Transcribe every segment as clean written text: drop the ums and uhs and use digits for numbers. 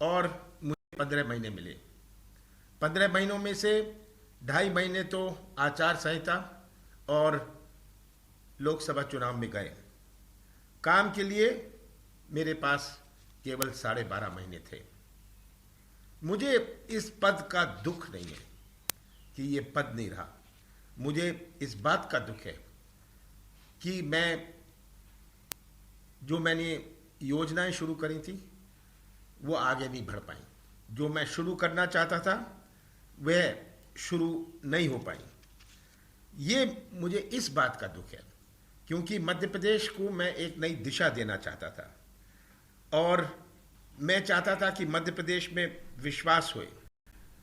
और मुझे 15 महीने मिले। 15 महीनों में से 2.5 महीने तो आचार संहिता और लोकसभा चुनाव में गए। काम के लिए मेरे पास केवल 12.5 महीने थे। मुझे इस पद का दुख नहीं है कि ये पद नहीं रहा। मुझे इस बात का दुख है कि मैंने योजनाएं शुरू करी थी वो आगे नहीं बढ़ पाई। जो मैं शुरू करना चाहता था वह शुरू नहीं हो पाई। ये मुझे इस बात का दुख है क्योंकि मध्य प्रदेश को मैं एक नई दिशा देना चाहता था और मैं चाहता था कि मध्य प्रदेश में विश्वास होए।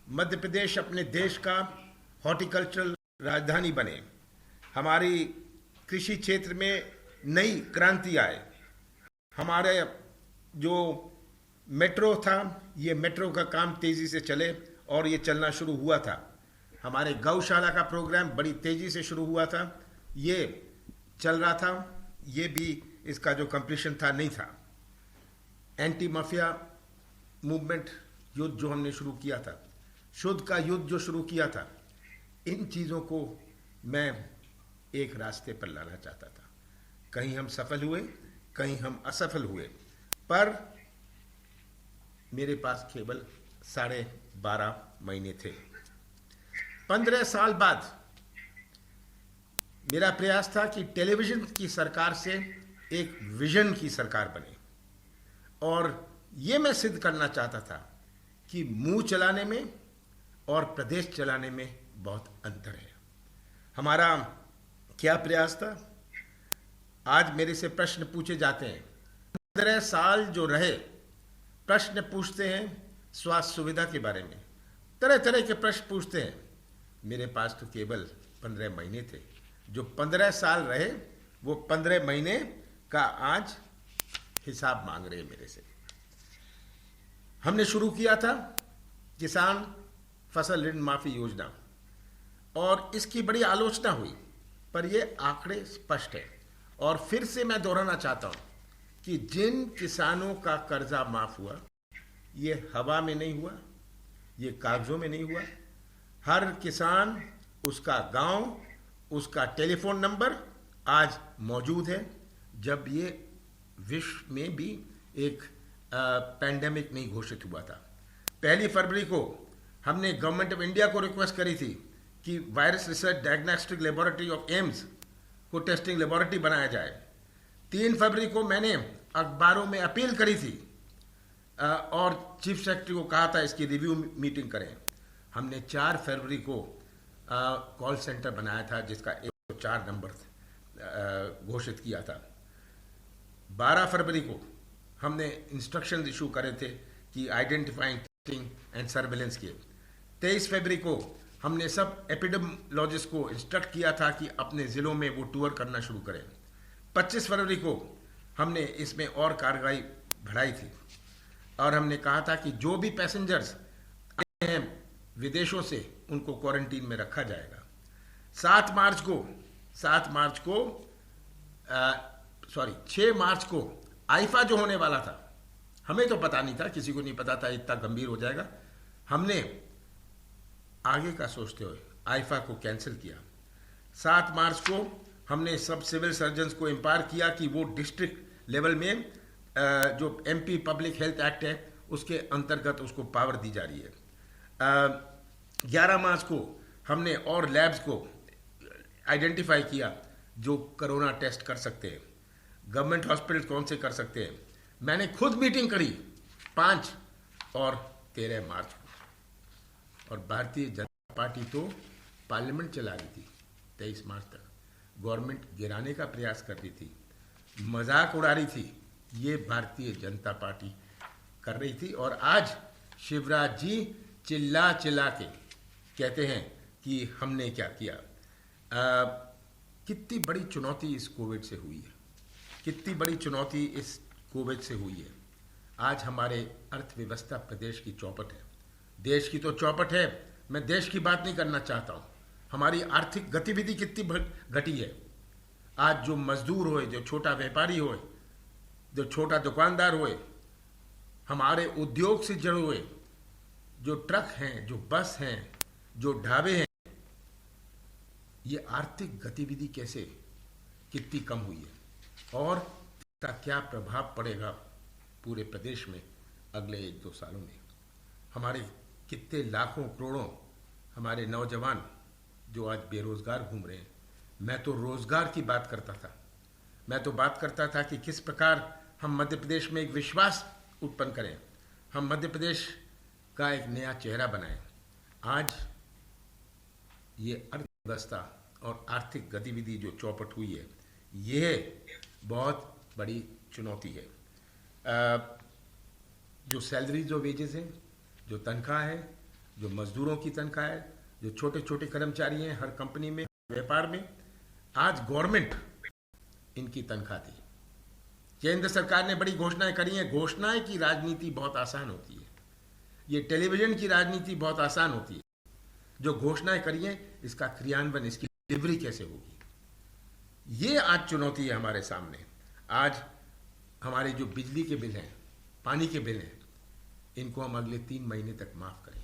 मध्य प्रदेश अपने देश का हॉर्टिकल्चरल राजधानी बने। हमारी कृषि क्षेत्र में नई क्रांति आए। हमारे जो मेट्रो था, ये मेट्रो का काम तेजी से चले और ये चलना शुरू हुआ था। हमारे गौशाला का प्रोग्राम बड़ी तेजी से शुरू हुआ था, ये चल रहा था। ये भी इसका जो कंप्लीशन था नहीं था। एंटी माफिया मूवमेंट युद्ध जो हमने शुरू किया था, शुद्ध का युद्ध जो शुरू किया था, इन चीज़ों को मैं एक रास्ते पर लाना चाहता था। कहीं हम सफल हुए, कहीं हम असफल हुए, पर मेरे पास केवल 12.5 महीने थे। 15 साल बाद मेरा प्रयास था कि टेलीविजन की सरकार से एक विजन की सरकार बने और ये मैं सिद्ध करना चाहता था कि मुंह चलाने में और प्रदेश चलाने में बहुत अंतर है। हमारा क्या प्रयास था? आज मेरे से प्रश्न पूछे जाते हैं। 15 साल जो रहे, प्रश्न पूछते हैं स्वास्थ्य सुविधा के बारे में, तरह तरह के प्रश्न पूछते हैं। मेरे पास तो केवल 15 महीने थे। जो 15 साल रहे वो 15 महीने का आज हिसाब मांग रहे हैं मेरे से। हमने शुरू किया था किसान फसल ऋण माफी योजना और इसकी बड़ी आलोचना हुई, पर ये आंकड़े स्पष्ट है। और फिर से मैं दोहराना चाहता हूं कि जिन किसानों का कर्जा माफ हुआ, ये हवा में नहीं हुआ, ये कागजों में नहीं हुआ। हर किसान, उसका गांव, उसका टेलीफोन नंबर आज मौजूद है। जब ये विश्व में भी एक पैंडेमिक नहीं घोषित हुआ था। 1 फरवरी को हमने गवर्नमेंट ऑफ इंडिया को रिक्वेस्ट करी थी कि virus research diagnostic laboratory of AIIMS को टेस्टिंग लेबोरेटरी बनाया जाए। 3 फरवरी को मैंने अखबारों में अपील करी थी और चीफ सेक्रेटरी को कहा था इसकी रिव्यू मीटिंग करें। हमने 4 फरवरी को कॉल सेंटर बनाया था जिसका 104 नंबर घोषित किया था। 12 फरवरी को हमने इंस्ट्रक्शन इशू करे थे कि आइडेंटिफाइंग, टेस्टिंग एंड सर्वेलेंस के। 23 फरवरी को हमने सब एपिडेमोलॉजिस्ट को इंस्ट्रक्ट किया था कि अपने ज़िलों में वो टूर करना शुरू करें। 25 फरवरी को हमने इसमें और कार्रवाई बढ़ाई थी और हमने कहा था कि जो भी पैसेंजर्स आए हैं विदेशों से उनको क्वारंटीन में रखा जाएगा। 6 मार्च को आईफा जो होने वाला था, हमें तो पता नहीं था, किसी को नहीं पता था इतना गंभीर हो जाएगा। हमने आगे का सोचते हुए आईफा को कैंसिल किया। 7 मार्च को हमने सब सिविल सर्जन्स को एम्पावर किया कि वो डिस्ट्रिक्ट लेवल में जो एमपी पब्लिक हेल्थ एक्ट है उसके अंतर्गत उसको पावर दी जा रही है। 11 मार्च को हमने और लैब्स को आइडेंटिफाई किया जो कोरोना टेस्ट कर सकते हैं। गवर्नमेंट हॉस्पिटल कौन से कर सकते हैं, मैंने खुद मीटिंग करी 5 और 13 मार्च को। और भारतीय जनता पार्टी तो पार्लियामेंट चला रही थी 23 मार्च तक, गवर्नमेंट गिराने का प्रयास कर रही थी, मजाक उड़ा रही थी। ये भारतीय जनता पार्टी कर रही थी। और आज शिवराज जी चिल्ला चिल्ला के कहते हैं कि हमने क्या किया। कितनी बड़ी चुनौती इस कोविड से हुई है, कितनी बड़ी चुनौती इस कोविड से हुई है। आज हमारे अर्थव्यवस्था प्रदेश की चौपट है, देश की तो चौपट है। मैं देश की बात नहीं करना चाहता हूँ। हमारी आर्थिक गतिविधि कितनी घटी है। आज जो मजदूर होए, जो छोटा व्यापारी होए, जो छोटा दुकानदार होए, हमारे उद्योग से जुड़े हुए जो ट्रक हैं, जो बस हैं, जो ढाबे हैं, ये आर्थिक गतिविधि कैसे कितनी कम हुई है और इसका क्या प्रभाव पड़ेगा पूरे प्रदेश में अगले 1-2 सालों में। हमारे कितने लाखों करोड़ों हमारे नौजवान जो आज बेरोजगार घूम रहे हैं। मैं तो रोजगार की बात करता था, मैं तो बात करता था कि किस प्रकार हम मध्य प्रदेश में एक विश्वास उत्पन्न करें, हम मध्य प्रदेश का एक नया चेहरा बनाएं। आज ये अर्थव्यवस्था और आर्थिक गतिविधि जो चौपट हुई है, यह बहुत बड़ी चुनौती है। जो सैलरी, जो वेजेस हैं, जो तनख्वाह है, जो मजदूरों की तनख्वाह है, जो छोटे छोटे कर्मचारी हैं हर कंपनी में, व्यापार में, आज गवर्नमेंट इनकी तनख्वाह दी। केंद्र सरकार ने बड़ी घोषणाएं करी हैं। घोषणाएं की राजनीति बहुत आसान होती है, ये टेलीविजन की राजनीति बहुत आसान होती है। जो घोषणाएं करी हैं, इसका क्रियान्वयन, इसकी डिलीवरी कैसे होगी, ये आज चुनौती है हमारे सामने। आज हमारे जो बिजली के बिल हैं, पानी के बिल हैं, इनको हम अगले 3 महीने तक माफ करें।